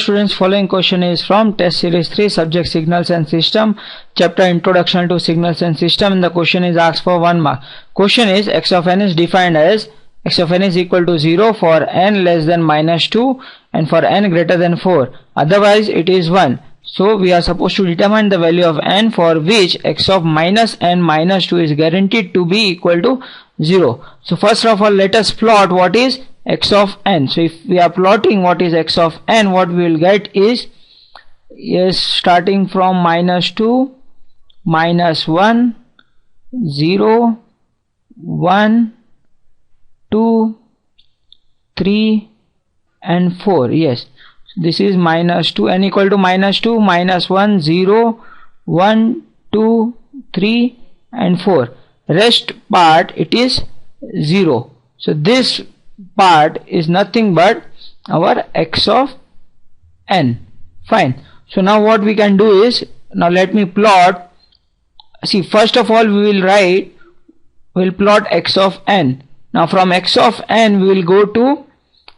students, following question is from test series 3, subject signals and system, chapter introduction to signals and system, and the question is asked for 1 mark. Question is x of n is defined as x of n is equal to 0 for n less than minus 2 and for n greater than 4, otherwise it is 1. So we are supposed to determine the value of n for which x of minus n minus 2 is guaranteed to be equal to 0. So first of all, let us plot what is x of n. So if we are plotting what is x of n, what we will get is starting from minus 2, minus 1, 0, 1, 2, 3 and 4. Yes, this is minus 2, n equal to minus 2, minus 1, 0, 1, 2, 3 and 4. Rest part it is 0. So this part is nothing but our x of n. Fine. So now what we can do is, now let me plot. See, first of all we will plot x of n. Now from x of n we will go to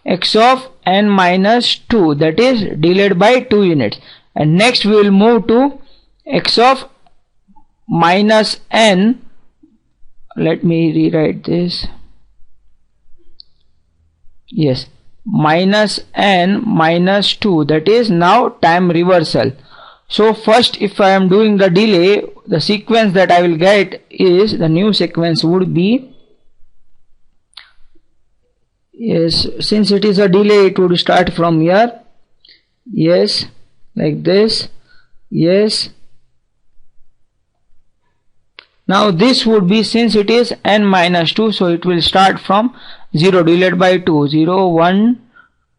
x of n minus 2, that is delayed by 2 units, and next we will move to x of minus n. Let me rewrite this. Yes, minus n minus 2, that is now time reversal. So first, if I am doing the delay, the sequence that I will get is, the new sequence would be, yes, since it is a delay, it would start from here. Yes, like this. Yes. Now this would be, since it is n minus 2, so it will start from 0 delayed by 2. 0, 1,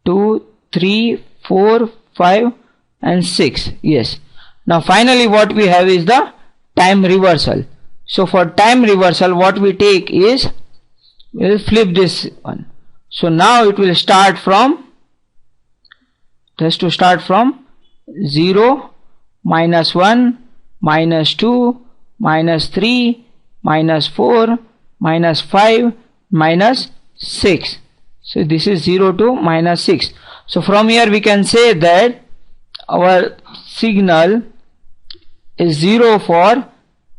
2, 3, 4, 5 and 6. Yes. Now finally what we have is the time reversal. So for time reversal, what we take is, we will flip this one. So now it will start from, just to start from 0, minus 1, minus 2, minus 3, minus 4, minus 5, minus 6. So this is 0 to minus 6. So from here we can say that our signal is 0 for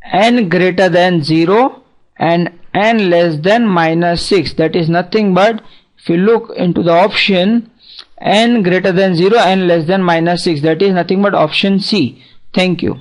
n greater than 0 and n less than minus 6. That is nothing but, if you look into the option, n greater than 0, n less than minus 6, that is nothing but option C. Thank you.